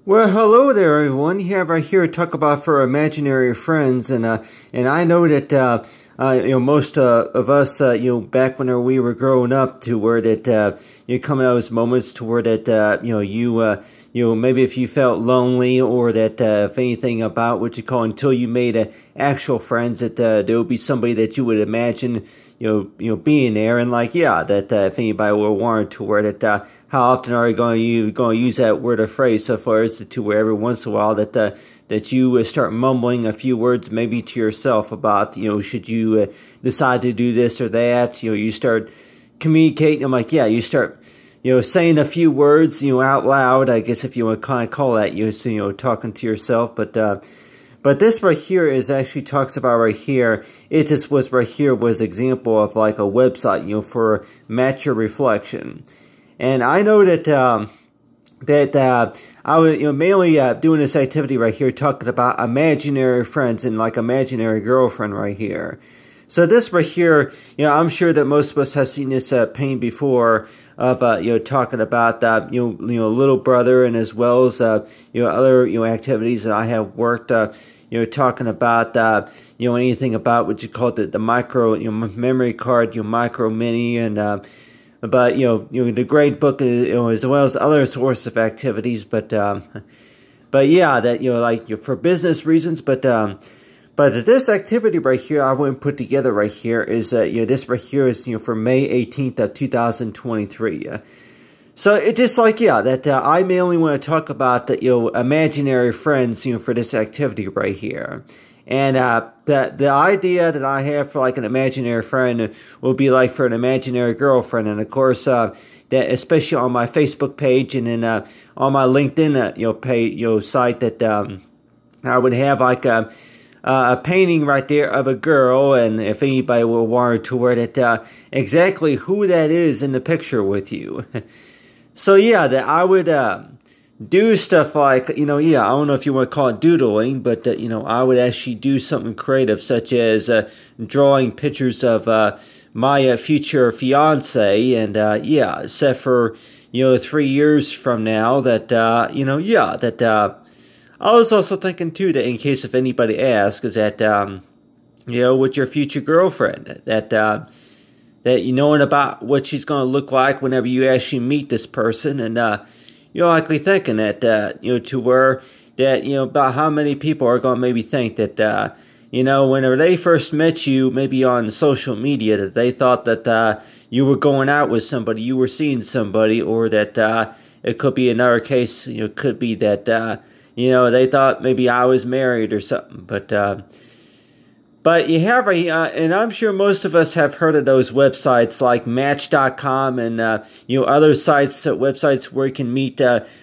Well, hello there, everyone. Right here to talk about for imaginary friends, and I know that most of us back when we were growing up, to where that come in those moments to where that maybe if you felt lonely, or that if anything about what you call until you made actual friends, that there would be somebody that you would imagine being there, and that if anybody were wanted to where that how often are you going to use that word or phrase so far as to where every once in a while that you start mumbling a few words maybe to yourself about should you decide to do this or that, you start communicating. I'm like, yeah, you start saying a few words out loud, I guess, if you want to kind of call that talking to yourself. But this right here is actually talks about right here. It just was right here was example of like a website, for match your reflection. And I know that I was mainly doing this activity right here, talking about imaginary friends and like imaginary girlfriend right here. So this right here, I'm sure that most of us have seen this pain before of talking about that little brother, and as well as other activities that I have worked talking about anything about what you call the micro memory card, micro mini, and but the grade book, as well as other sorts of activities, but yeah, that for business reasons, but this activity right here I want to put together right here is this right here is for May 18th of 2023. So it's just that I mainly want to talk about the imaginary friends for this activity right here. And the idea that I have for like an imaginary friend will be like for an imaginary girlfriend, and of course that especially on my Facebook page, and then on my LinkedIn page site, that I would have like a painting right there of a girl, and if anybody will want to wear that exactly who that is in the picture with you. So yeah, that I would do stuff like, I don't know if you want to call it doodling, but, I would actually do something creative, such as drawing pictures of my future fiance, and, set for, 3 years from now, that, that, I was also thinking, too, that in case if anybody asks, is that, with your future girlfriend, that knowing about what she's going to look like whenever you actually meet this person, and, you're likely thinking that, to where that, about how many people are going to maybe think that, whenever they first met you, maybe on social media, that they thought that, you were going out with somebody, you were seeing somebody, or that, it could be another case, could be that, they thought maybe I was married or something, but you have and I'm sure most of us have heard of those websites like Match.com and other websites where you can meet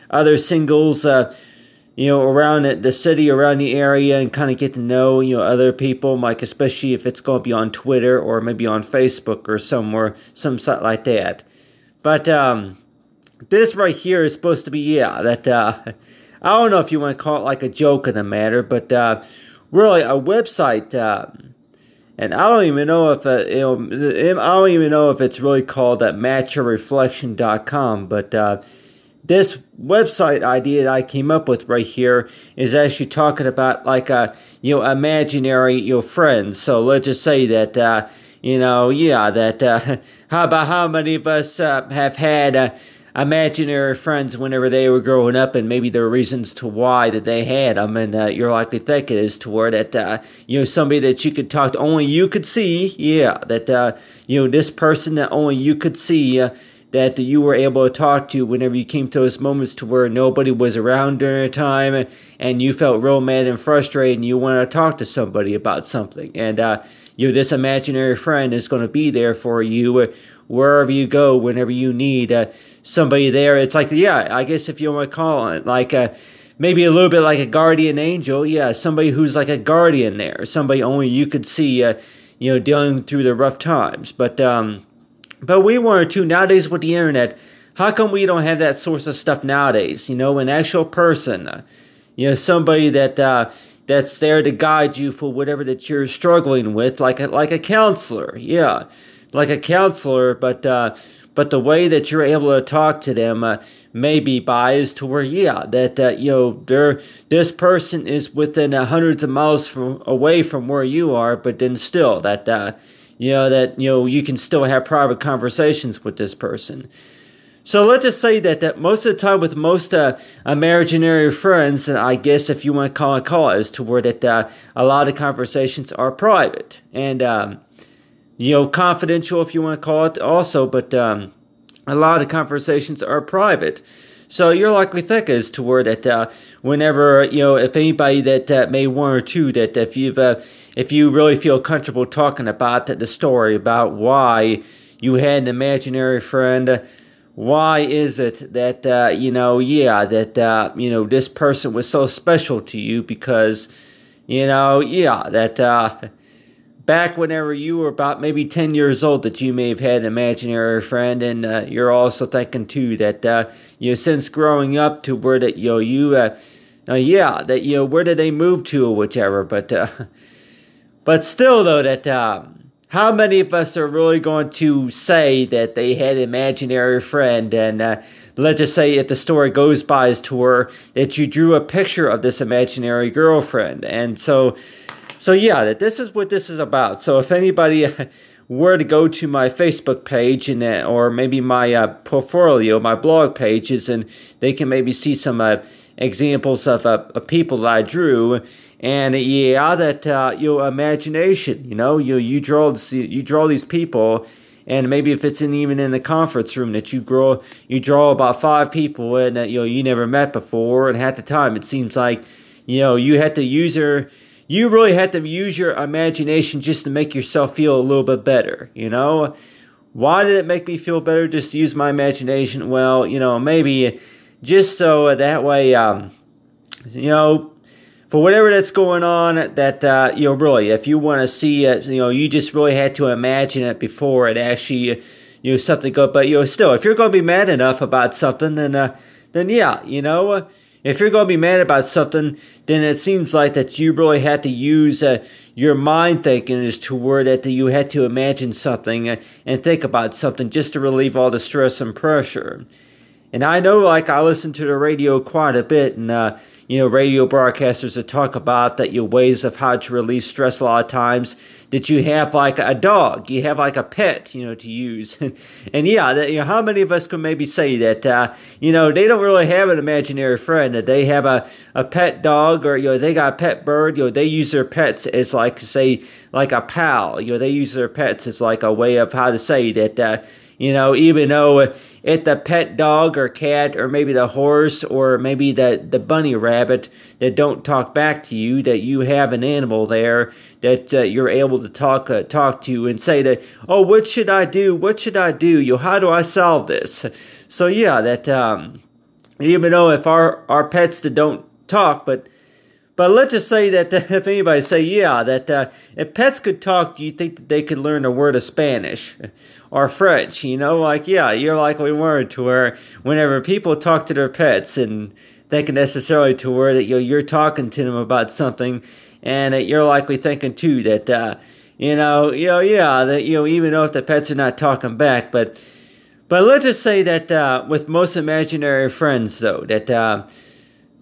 other singles around the city, around the area, and kind of get to know other people, like especially if it's going to be on Twitter or maybe on Facebook or somewhere, some site like that. But this right here is supposed to be that I don't know if you want to call it like a joke of the matter, but really a website, and I don't even know if I don't even know if it's really called matchyourreflection.com, but this website idea that I came up with right here is actually talking about like imaginary friends. So let's just say that how about how many of us have had imaginary friends whenever they were growing up, and maybe there are reasons to why that they had them, and you're likely thinking is to where that somebody that you could talk to, only you could see, that this person that only you could see, that you were able to talk to whenever you came to those moments to where nobody was around during a time, and you felt real mad and frustrated, and you wanted to talk to somebody about something, and this imaginary friend is going to be there for you wherever you go, whenever you need somebody there. It's like, I guess if you want to call it, like maybe a little bit like a guardian angel, somebody who's like a guardian there, somebody only you could see, dealing through the rough times. But we wanted to, nowadays with the internet, how come we don't have that source of stuff nowadays? An actual person, somebody that that's there to guide you for whatever that you're struggling with, like a counselor, like a counselor, but but the way that you're able to talk to them may be biased to where, yeah, that this person is within hundreds of miles away from where you are, but then still that you can still have private conversations with this person. So let's just say that most of the time with most imaginary friends, I guess if you want to call it, is to where that a lot of conversations are private and confidential if you want to call it also, but a lot of conversations are private. So you're likely thinking as to where that whenever if anybody that may one or two that if you really feel comfortable talking about the story about why you had an imaginary friend. Why is it that, this person was so special to you? Because, back whenever you were about maybe 10 years old that you may have had an imaginary friend, and you're also thinking, too, that, since growing up to where that, where did they move to or whichever, but still, though, that, how many of us are really going to say that they had an imaginary friend? And let's just say if the story goes by as to where that you drew a picture of this imaginary girlfriend. And so yeah, that this is what this is about. So if anybody were to go to my Facebook page and or maybe my portfolio, my blog pages, and they can maybe see some examples of people that I drew. And yeah, that your imagination, you draw these people, and maybe if it's even in the conference room that you draw about 5 people and that you never met before, and at the time it seems like you really had to use your imagination just to make yourself feel a little bit better. Why did it make me feel better just to use my imagination? Well, maybe just so that way, for whatever that's going on, that, really, if you want to see it, you just really had to imagine it before it actually, something good. But, still, if you're going to be mad enough about something, then yeah, if you're going to be mad about something, then it seems like that you really had to use your mind thinking as to where that you had to imagine something and think about something just to relieve all the stress and pressure. And I know, I listen to the radio quite a bit, and, radio broadcasters that talk about that your ways of how to relieve stress a lot of times, that you have like a dog, you have like a pet, to use. And yeah, that, how many of us can maybe say that, they don't really have an imaginary friend, that they have a pet dog, or, they got a pet bird, they use their pets as like, say, like a pal, they use their pets as like a way of how to say that, even though it's the pet dog or cat or maybe the horse or maybe the bunny rabbit that don't talk back to you, that you have an animal there that you're able to talk to and say that, oh, what should I do? What should I do? How do I solve this? So yeah, that even though if our pets that don't talk, but let's just say that if anybody say, yeah, that if pets could talk, do you think that they could learn a word of Spanish or French? Yeah, you're likely word to where whenever people talk to their pets and thinking necessarily to where that you're talking to them about something, and that you're likely thinking too that that even though if the pets are not talking back, but let's just say that with most imaginary friends though, that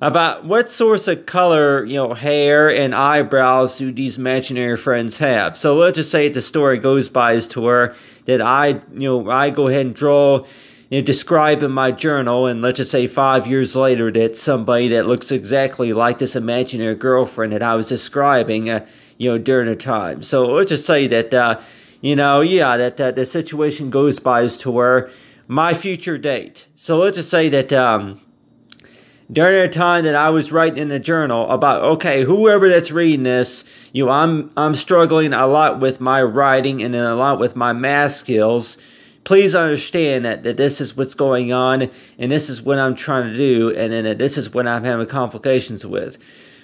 about what sorts of color, hair and eyebrows do these imaginary friends have? So let's just say the story goes by as to where that I go ahead and draw, describe in my journal, and let's just say 5 years later that somebody that looks exactly like this imaginary girlfriend that I was describing, during the time. So let's just say that, that the situation goes by as to where my future date. So let's just say that, during the time that I was writing in the journal about, okay, whoever that's reading this, I'm struggling a lot with my writing and a lot with my math skills. Please understand that this is what's going on, and this is what I'm trying to do, and then this is what I'm having complications with.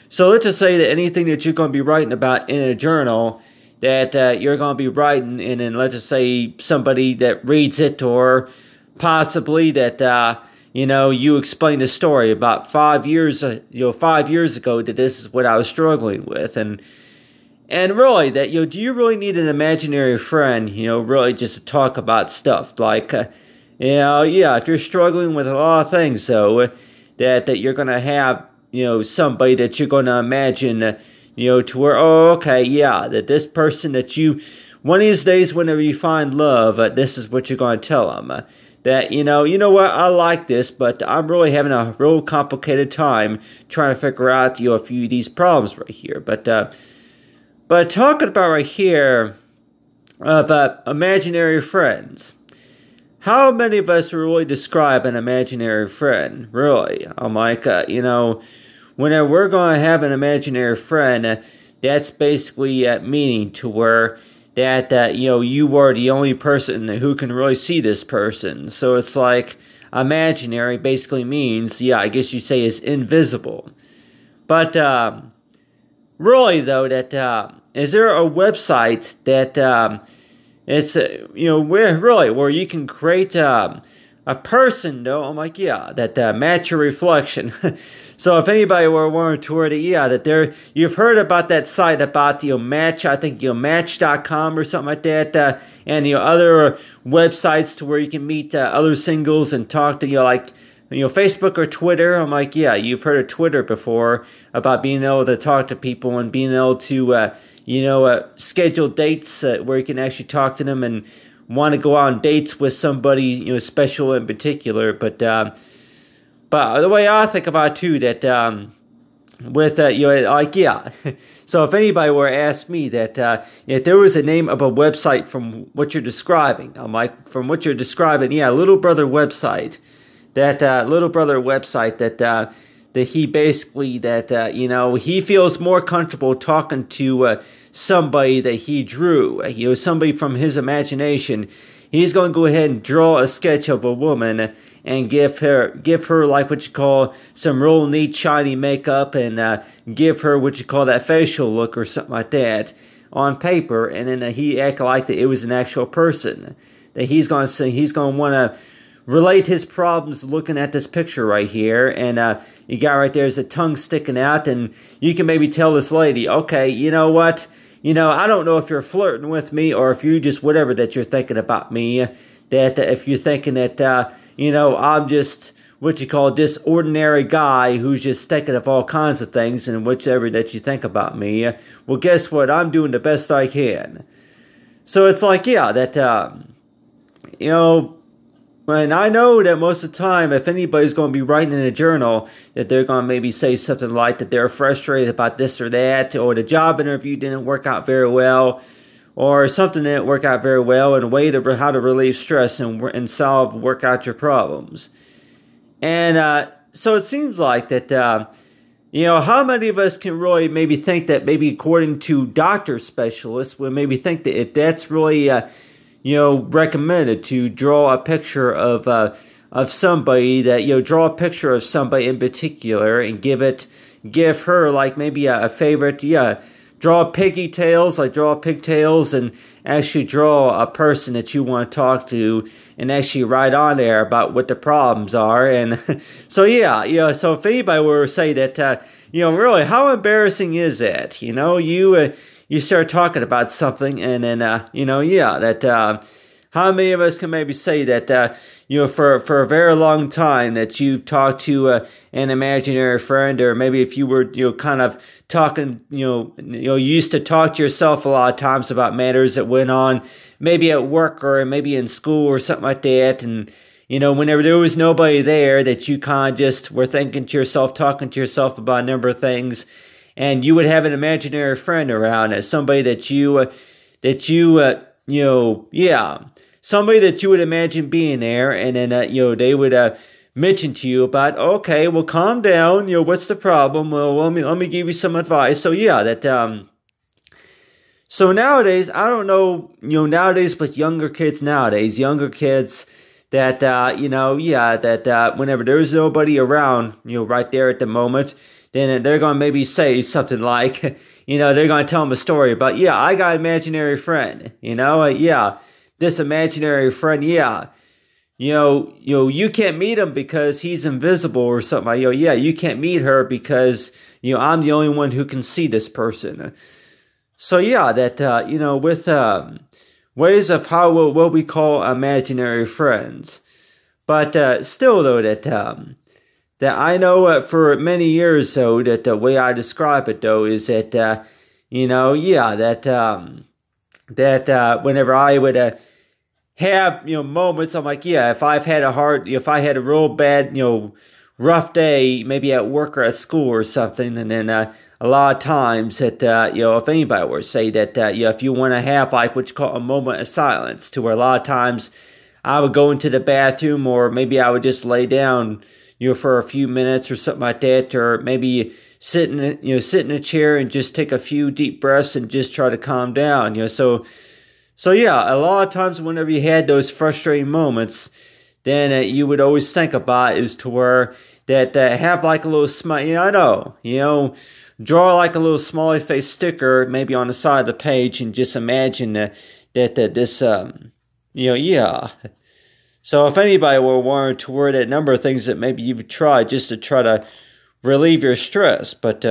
So let's just say that anything that you're going to be writing about in a journal, that you're going to be writing, and then let's just say somebody that reads it, or possibly that, you explained a story about 5 years, 5 years ago that this is what I was struggling with, and really that, do you really need an imaginary friend, really just to talk about stuff like, Yeah, if you're struggling with a lot of things, so that you're going to have, somebody that you're going to imagine, to where, oh, okay, yeah, that this person that one of these days, whenever you find love, this is what you're going to tell them. That, you know what, I like this, but I'm really having a real complicated time trying to figure out, a few of these problems right here. But talking about right here of imaginary friends. How many of us really describe an imaginary friend? Really? I'm like, whenever we're going to have an imaginary friend, that's basically meaning to where that, you are the only person who can really see this person. So it's like, imaginary basically means, I guess you'd say is invisible. But, really though, that, is there a website that, it's, where you can create, a person, though, I'm like, that match your reflection. So if anybody were wanting to where that you've heard about that site about, Match, I think, Match.com or something like that, and, other websites to where you can meet, other singles and talk to, Facebook or Twitter. I'm like, you've heard of Twitter before about being able to talk to people and being able to, schedule dates where you can actually talk to them and want to go on dates with somebody, special in particular. But the way I think about it too, that with so if anybody were to ask me that if there was a name of a website from what you're describing, I'm like, from what you're describing, Little Brother website, that Little Brother website that he basically he feels more comfortable talking to somebody that he drew, somebody from his imagination. He's going to go ahead and draw a sketch of a woman and give her like what you call some real neat shiny makeup and give her what you call that facial look or something like that on paper, and then he act like that it was an actual person that he's going to want to relate his problems looking at this picture right here, and you got right there's a tongue sticking out, and you can maybe tell this lady, okay, you know what, I don't know if you're flirting with me or if you just whatever that you're thinking about me, that if you're thinking that, I'm just what you call this ordinary guy who's just thinking of all kinds of things and whichever that you think about me, well, guess what, I'm doing the best I can. So it's like, that, and I know that most of the time, if anybody's going to be writing in a journal, that they're going to maybe say something like that they're frustrated about this or that, or the job interview didn't work out very well, or something didn't work out very well, and a way to how to relieve stress and work out your problems. And so it seems like that, how many of us can really maybe think that maybe according to doctor specialists would maybe think that if that's really recommended to draw a picture of somebody that, draw a picture of somebody in particular and give her like maybe a favorite, draw pigtails and actually draw a person that you want to talk to and actually write on there about what the problems are. And so, so if anybody were to say that, really, how embarrassing is that? You start talking about something, and then, that, how many of us can maybe say that, for a very long time that you've talked to an imaginary friend, or maybe if you were, kind of talking, you used to talk to yourself a lot of times about matters that went on, maybe at work or maybe in school or something like that, and, whenever there was nobody there, that you kind of just were thinking to yourself, talking to yourself about a number of things, and you would have an imaginary friend around as somebody somebody that you would imagine being there, and then, they would mention to you about, okay, well, calm down, what's the problem? Well, let me give you some advice. So, so nowadays, I don't know, nowadays, but younger kids that, whenever there's nobody around, right there at the moment, then they're going to maybe say something like, they're going to tell them a story about, I got an imaginary friend, this imaginary friend, you can't meet him because he's invisible or something. You can't meet her because, I'm the only one who can see this person. So, with ways of how what we call imaginary friends. But still, though, that I know for many years, though, that the way I describe it, though, is that, whenever I would have, moments, I'm like, yeah, if I had a real bad, rough day, maybe at work or at school or something, and then a lot of times that, if anybody were to say that, if you want to have like what you call a moment of silence, to where a lot of times I would go into the bathroom, or maybe I would just lay down, for a few minutes or something like that, or maybe sit in a chair and just take a few deep breaths and just try to calm down, So yeah, a lot of times whenever you had those frustrating moments, then you would always think about is to where that have like a little smile. I know, draw like a little smiley face sticker maybe on the side of the page, and just imagine that this yeah. So if anybody were wanting to word a number of things that maybe you've tried just to try to relieve your stress, but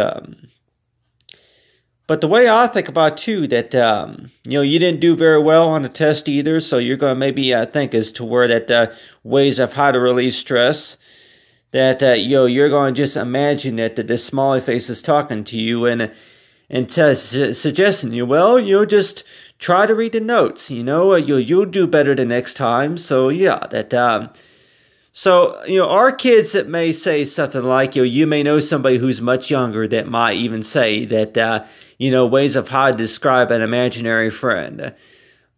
the way I think about too, that you didn't do very well on the test either, so you're gonna maybe think as to where that ways of how to relieve stress. That you're gonna just imagine that this smiley face is talking to you and suggesting you, well, just try to read the notes. You'll do better the next time. So yeah, our kids that may say something like, you may know somebody who's much younger that might even say that, ways of how to describe an imaginary friend.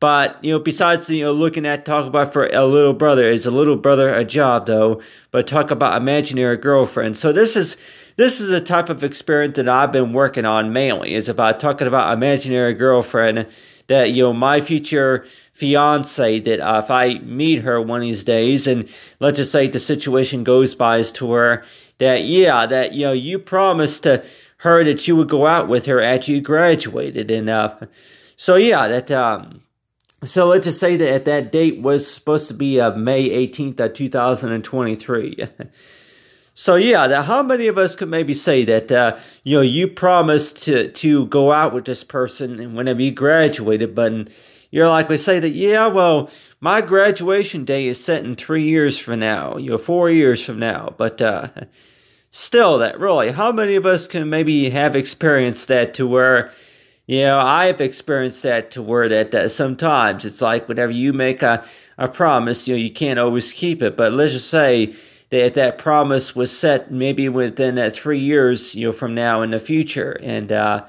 But, besides, looking at, talk about for a little brother, is a little brother a job, though, but talk about imaginary girlfriend. So this is the type of experience that I've been working on mainly, is about talking about imaginary girlfriend, that, my future fiance, that if I meet her one of these days, and let's just say the situation goes by as to where that, you promised to her that you would go out with her after you graduated. And so let's just say that that date was supposed to be May 18th, 2023. So yeah, how many of us could maybe say that, you promised to go out with this person and whenever you graduated, but you're likely to say that, my graduation day is set in 3 years from now, 4 years from now, but still, that really, how many of us can maybe have experienced that to where, I've experienced that to where that sometimes it's like whenever you make a promise, you can't always keep it, but let's just say that promise was set maybe within that 3 years, from now in the future. And, how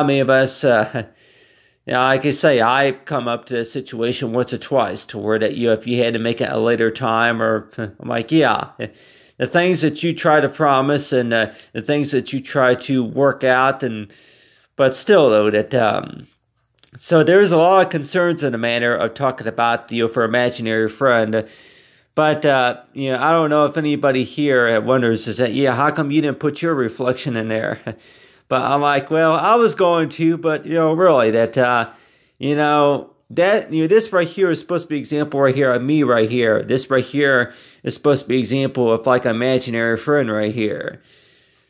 many of us, like I say, I've come up to a situation once or twice to where that, if you had to make it a later time, or I'm like, the things that you try to promise and the things that you try to work out, but still though, that, so there's a lot of concerns in the manner of talking about, for imaginary friend. But, I don't know if anybody here wonders, is that, how come you didn't put your reflection in there? But I'm like, well, I was going to, but, really, that, this right here is supposed to be an example right here of me right here. This right here is supposed to be an example of, like, an imaginary friend right here.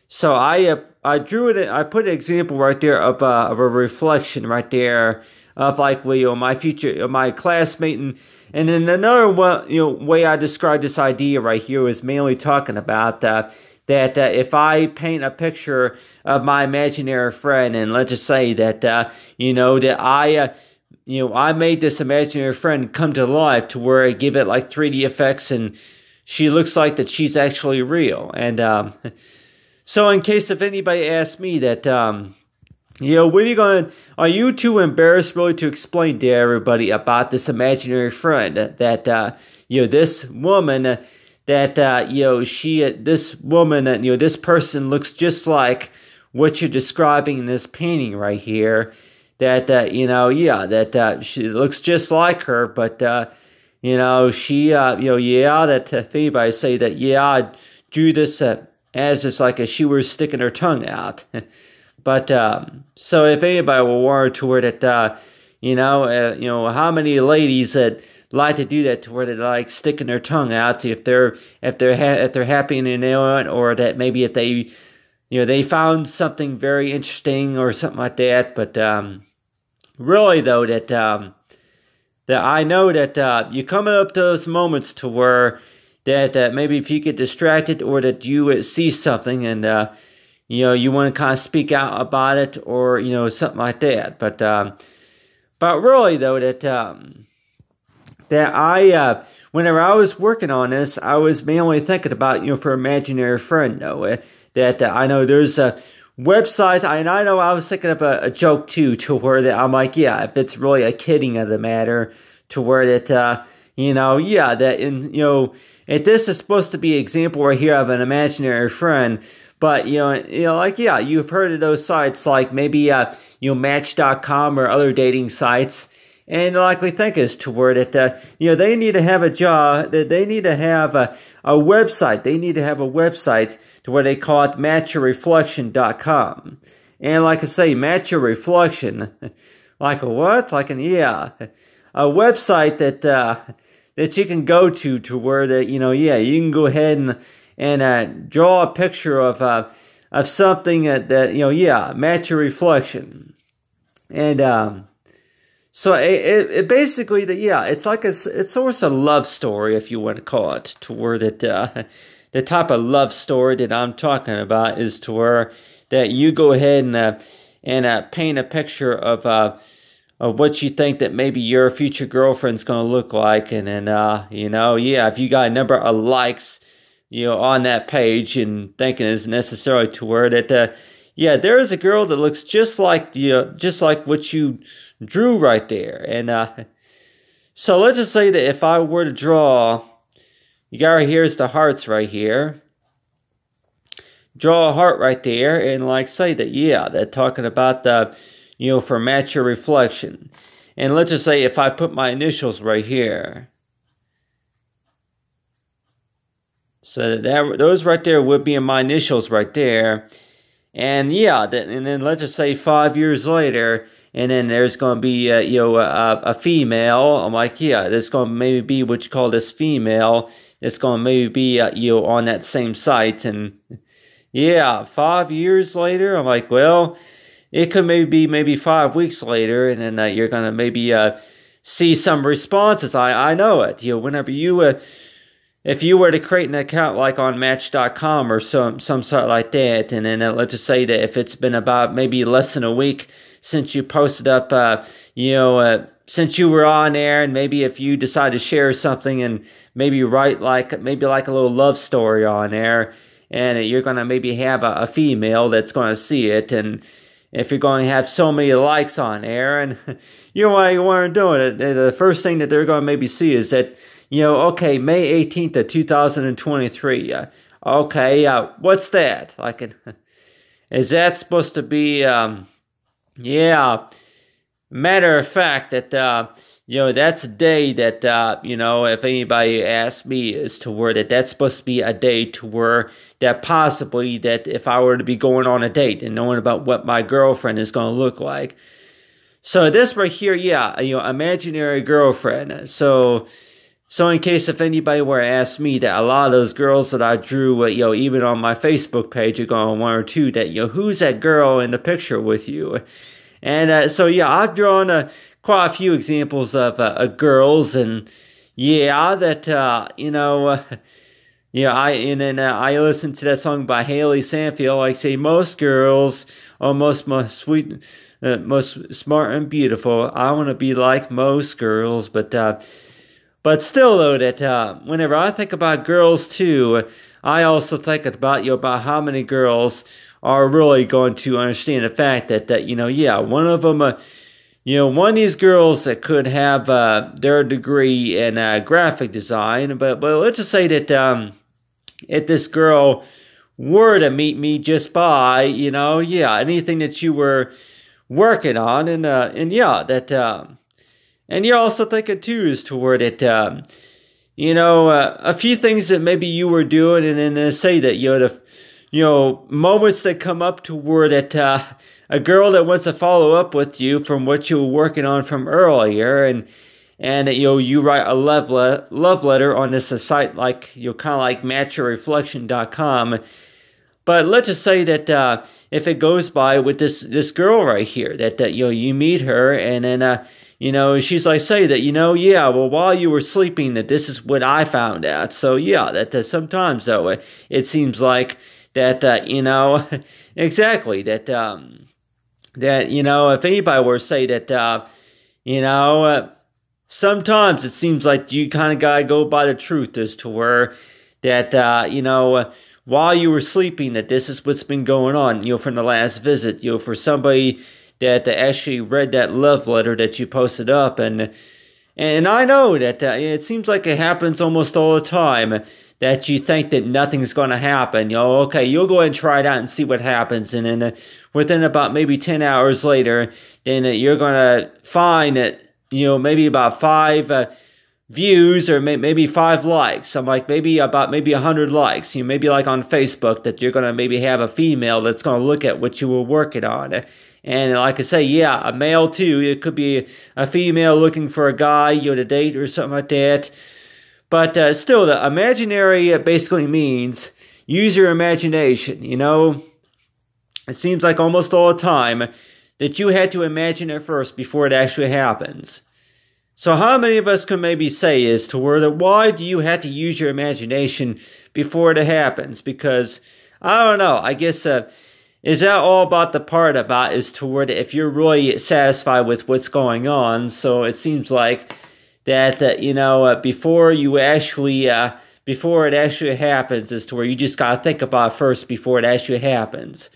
So I drew it, I put an example right there of a reflection right there of, like, my future, my classmate, and then another one, way I describe this idea right here is mainly talking about that if I paint a picture of my imaginary friend, and let's just say that that I made this imaginary friend come to life to where I give it like 3D effects, and she looks like that she's actually real. And so in case if anybody asks me that, are you too embarrassed really to explain to everybody about this imaginary friend that, this woman, this person looks just like what you're describing in this painting right here, that, she looks just like her, but, that if anybody say that, I drew this, as it's like as she were sticking her tongue out. But, so if anybody will warrant to where that, how many ladies that like to do that to where they like sticking their tongue out if they're happy and they know it, or that maybe if they, they found something very interesting or something like that. But, really though, that that I know that you come up to those moments to where that maybe if you get distracted or that you see something and you want to kind of speak out about it or something like that. But really though that I whenever I was working on this, I was mainly thinking about for imaginary friend though that I know there's websites, and I know I was thinking of a joke too, to where that I'm like, yeah, if it's really a kidding of the matter, to where that if this is supposed to be an example right here of an imaginary friend, but like you've heard of those sites like maybe Match.com or other dating sites. And likely think is to where that, they need to have a job, that they need to have a website. They need to have a website to where they call it matchyourreflection.com. And like I say, Match Your Reflection, like a what? Like a website that you can go to where that, you can go ahead and draw a picture of something that match your reflection. And, so it basically it's like it's sort of a love story, if you want to call it, to where that the type of love story that I'm talking about is to where that you go ahead and paint a picture of what you think that maybe your future girlfriend's going to look like, and then if you got a number of likes on that page and thinking it's necessary to where that there is a girl that looks just like what you drew right there. And so let's just say that if I were to draw, you got right here is the hearts right here. Draw a heart right there, and like say that they're talking about the for Match Your Reflection. And let's just say if I put my initials right here, so that those right there would be my initials right there. And and then let's just say 5 years later, and then there's going to be a female. I'm like, there's going to maybe be what you call this female. It's going to maybe be on that same site. And 5 years later, I'm like, well, it could maybe 5 weeks later, and then you're going to maybe see some responses. I know it. Whenever if you were to create an account like on Match.com or some sort like that, and then let's just say that if it's been about maybe less than a week since you posted up, since you were on there, and maybe if you decide to share something and maybe write like a little love story on there, and you're going to maybe have a female that's going to see it, and if you're going to have so many likes on there, and while you weren't doing it, the first thing that they're going to maybe see is that, okay, May 18th of 2023, okay, what's that? Like, is that supposed to be, matter of fact that, that's a day that, if anybody asks me as to where that's supposed to be a day to where that possibly that if I were to be going on a date and knowing about what my girlfriend is going to look like. So this right here, imaginary girlfriend. So in case if anybody were to ask me that a lot of those girls that I drew, even on my Facebook page, are going one or two that, who's that girl in the picture with you? And I've drawn quite a few examples of girls, and I listened to that song by Haley Sanfield, like say most girls are most sweet, most smart and beautiful. I want to be like most girls, but still though that whenever I think about girls too, I also think about about how many girls are really going to understand the fact that one of them one of these girls that could have their degree in graphic design, but let's just say that if this girl were to meet me just by anything that you were working on, and you're also thinking too is toward it a few things that maybe you were doing, and then say that moments that come up toward it, a girl that wants to follow up with you from what you were working on from earlier, and you write a love letter on this site like kind of like matchyourreflection.com. But let's just say that if it goes by with this girl right here, that you meet her, and then she's like, say that, yeah, well, while you were sleeping, that this is what I found out. So, yeah, that sometimes, though, it seems like that, exactly, that, if anybody were to say that, sometimes it seems like you kind of gotta go by the truth as to where that, while you were sleeping, that this is what's been going on, from the last visit, for somebody that actually read that love letter that you posted up, and I know that it seems like it happens almost all the time, that you think that nothing's going to happen. Okay, you'll go ahead and try it out and see what happens, and then within about maybe 10 hours later, then you're going to find that, maybe about 5 views or maybe 5 likes. I'm like, maybe 100 likes. Maybe like on Facebook, that you're going to maybe have a female that's going to look at what you were working on. And like I say, yeah, a male too. It could be a female looking for a guy, to date or something like that. But still, the imaginary basically means use your imagination, It seems like almost all the time that you had to imagine it first before it actually happens. So how many of us can maybe say as to where that why do you have to use your imagination before it happens? Because, I don't know, I guess, is that all about the part about as to where if you're really satisfied with what's going on? So it seems like that, before it actually happens, as to where you just gotta think about it first before it actually happens.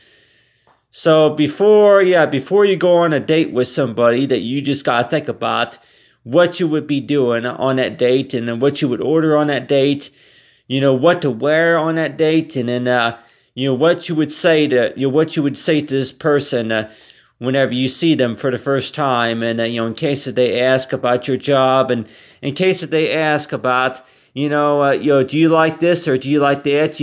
So before you go on a date with somebody, that you just gotta think about what you would be doing on that date, and then what you would order on that date, what to wear on that date, and then, what you would say to this person, whenever you see them for the first time, and, in case that they ask about your job, and in case that they ask about, do you like this, or do you like that,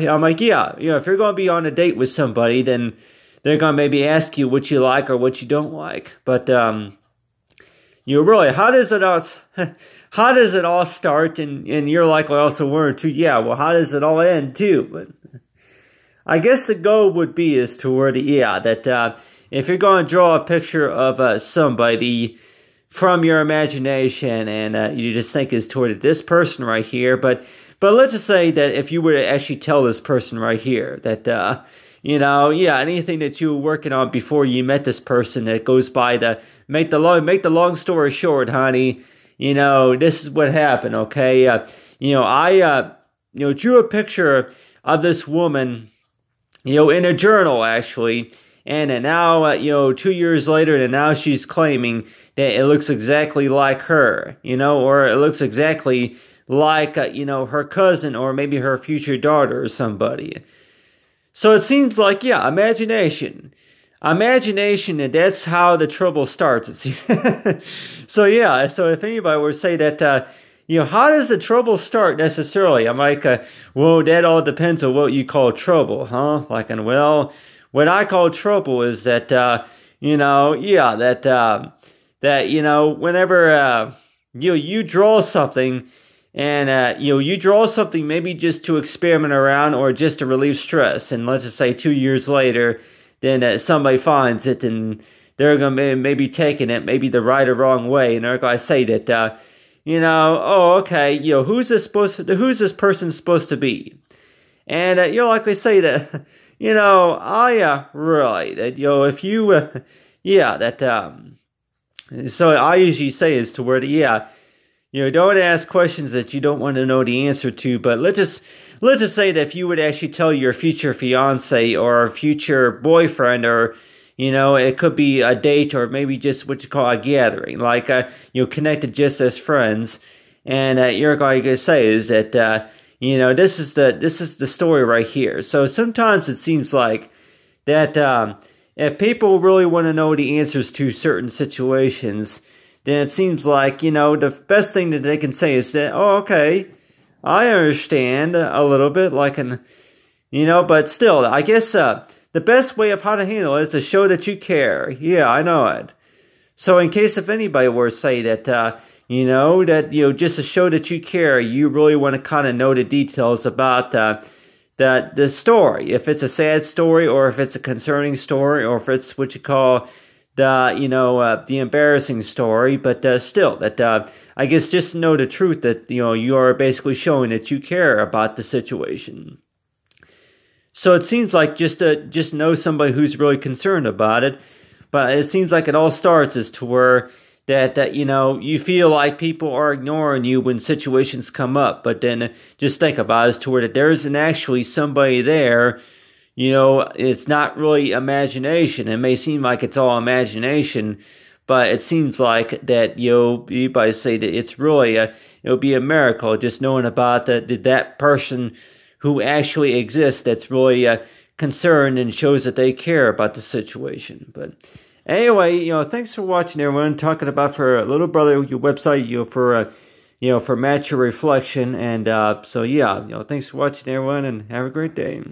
I'm like, yeah, if you're going to be on a date with somebody, then they're going to maybe ask you what you like or what you don't like. But, really, how does it all start? And you're like, well, also wondering too, yeah, well, how does it all end too? But I guess the goal would be is toward, that if you're going to draw a picture of somebody from your imagination, and you just think is toward this person right here, but let's just say that if you were to actually tell this person right here that, anything that you were working on before you met this person, that goes by make the long story short, honey, this is what happened, okay? I drew a picture of this woman, in a journal, actually, and now, 2 years later, and now she's claiming that it looks exactly like her, or it looks exactly like, her cousin, or maybe her future daughter or somebody. So it seems like, imagination, and that's how the trouble starts. So if anybody were to say that, how does the trouble start necessarily? I'm like, well, that all depends on what you call trouble, huh? Like, well, what I call trouble is that, whenever, you draw something, and, you draw something maybe just to experiment around, or just to relieve stress, and let's just say 2 years later, then somebody finds it, and they're going to maybe taking it maybe the right or wrong way, and they're going to say that, oh, okay, who's this person supposed to be? And you're likely to say that, really, that, if you, so I usually say is to where, don't ask questions that you don't want to know the answer to, but let's just say that if you would actually tell your future fiance or future boyfriend, or, it could be a date, or maybe just what you call a gathering, like, connected just as friends, and you're going to say is that, this is the story right here. So sometimes it seems like that if people really want to know the answers to certain situations, then it seems like, the best thing that they can say is that, oh, okay, I understand a little bit, like, but still, I guess, the best way of how to handle it is to show that you care. Yeah, I know it. So in case if anybody were to say that, just to show that you care, you really want to kind of know the details about, the story. If it's a sad story, or if it's a concerning story, or if it's what you call the embarrassing story, but still, that I guess just know the truth that you are basically showing that you care about the situation. So it seems like just know somebody who's really concerned about it, but it seems like it all starts as to where that you feel like people are ignoring you when situations come up, but then just think about it as to where that there isn't actually somebody there. It's not really imagination. It may seem like it's all imagination, but it seems like that, you guys say that it's really it'll be a miracle just knowing about that person who actually exists that's really concerned and shows that they care about the situation. But anyway, thanks for watching, everyone. Talking about for Little Brother, your website, for mature reflection. And so yeah, thanks for watching, everyone, and have a great day.